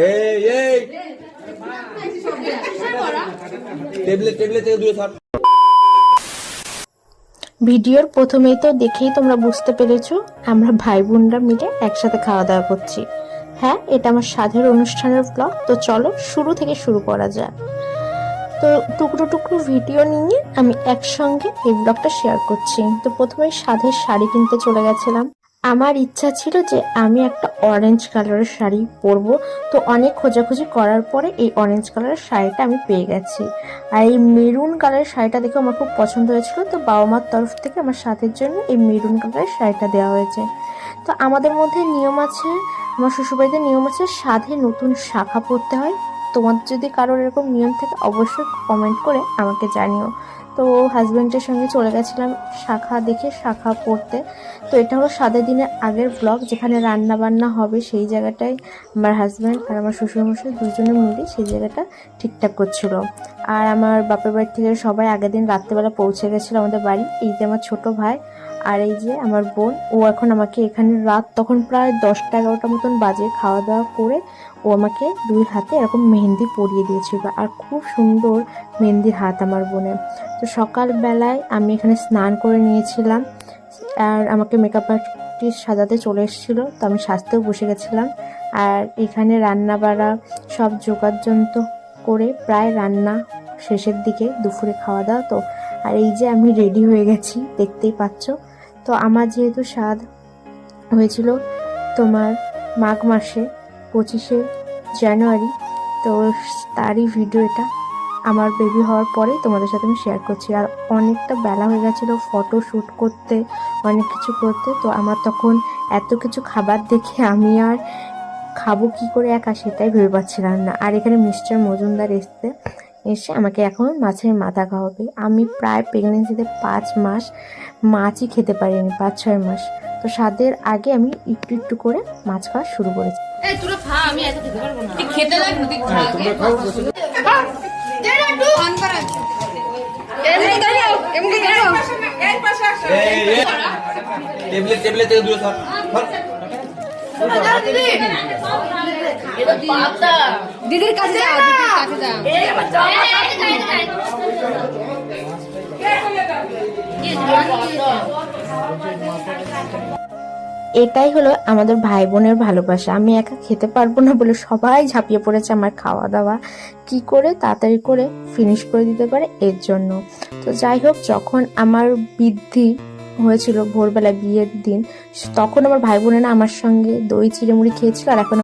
এই এই টেবিলে থেকে দূরে থাক। ভিডিওর প্রথমেই তো দেখেই তোমরা বুঝতে পেরেছো আমরা ভাই বোনরা মিলে একসাথে খাওয়া দাওয়া করছি। হ্যাঁ, এটা আমার সাধের অনুষ্ঠানের ব্লগ। তো চলো শুরু থেকে শুরু করা যাক। তো টুকরো টুকরো ভিডিও নিয়ে আমি একসঙ্গে এই ব্লগটা শেয়ার করছি। তো প্রথমে সাধের শাড়ি কিনতে চলে গেছিলাম। আমার ইচ্ছা ছিল যে আমি একটা অরেঞ্জ কালারের শাড়ি পরবো। তো অনেক খোঁজাখুঁজি করার পরে এই অরেঞ্জ কালারের শাড়িটা আমি পেয়ে গেছি। আর এই মেরুন কালারের শাড়িটা দেখে আমার খুব পছন্দ হয়েছিল। তো বাবা মার তরফ থেকে আমার সাথের জন্য এই মেরুন কালারের শাড়িটা দেওয়া হয়েছে। তো আমাদের মধ্যে নিয়ম আছে, আমার শ্বশুরবাড়িতে নিয়ম আছে সাধে নতুন শাখা পরতে হয়। তোমার যদি কারোর এরকম নিয়ম থাকে অবশ্যই কমেন্ট করে আমাকে জানিও। তো হাজব্যান্ডের সঙ্গে চলে গেছিলাম শাখা দেখে শাখা পরতে। তো এটা হলো সাদের দিনের আগের ব্লগ, যেখানে রান্না বান্না হবে সেই জায়গাটায় আমার হাজব্যান্ড আর আমার শ্বশুরমশাই দুজনে মিলে সেই জায়গাটা ঠিকঠাক করছিল। আর আমার বাপের বাড়ি থেকে সবাই আগের দিন রাত্রেবেলা পৌঁছে গেছিলো আমাদের বাড়ি। এই যে আমার ছোট ভাই আর এই যে আমার বোন, ও এখন আমাকে এখানে রাত তখন প্রায় 10টা-11টা মতন বাজে। খাওয়া দাওয়া করে ও আমাকে দুই হাতে এরকম মেহেন্দি পরিয়ে দিয়েছিল। আর খুব সুন্দর মেহেন্দির হাত আমার বোনের। তো সকালবেলায় আমি এখানে স্নান করে নিয়েছিলাম আর আমাকে মেকআপ আর্টিস্ট সাজাতে চলে এসেছিলো। তো আমি সাজতেও বসে গেছিলাম। আর এখানে রান্না বাড়া সব জোগাড়যন্ত্র করে প্রায় রান্না শেষের দিকে, দুপুরে খাওয়া দাওয়া। তো আর এই যে আমি রেডি হয়ে গেছি, দেখতেই পাচ্ছ। তো আমার যেহেতু সাধ হয়েছিল তোমার মাঘ মাসে 25শে জানুয়ারি, তো তারই ভিডিও এটা। আমার বেবি হওয়ার পরে তোমাদের সাথে আমি শেয়ার করছি। আর অনেকটা বেলা হয়ে গেছিলো ফটো শ্যুট করতে, অনেক কিছু করতে। তো আমার তখন এত কিছু খাবার দেখে আমি আর খাবো কি করে একা সেটাই ভেবে পাচ্ছিলাম না। আর এখানে মিস্টার মজুমদার এসে আমাকে এখন মাছের মাথা খাওয়াবে। আমি প্রায় প্রেগনেন্সিতে 5 মাস মাছই খেতে পারিনি, 5-6 মাস। তো স্বাদের আগে আমি একটু একটু করে মাছ খাওয়া শুরু করেছি। টেবিলে থেকে দূরে থাক। দিদির কাছে যাও, দিদির কাছে যাও। এটাই হলো আমাদের ভাই বোনের ভালোবাসা। আমি একা খেতে পারবো না বলে সবাই ঝাঁপিয়ে পড়েছে আমার খাওয়া দাওয়া কি করে তাড়াতাড়ি করে ফিনিশ করে দিতে পারে এর জন্য। তো যাই হোক, যখন আমার বৃদ্ধি হয়েছিল ভোরবেলা বিয়ের দিন, তখন আমার ভাই বোনেরা আমার সঙ্গে দই চিড়ে মুড়ি খেয়েছিল। আর এখন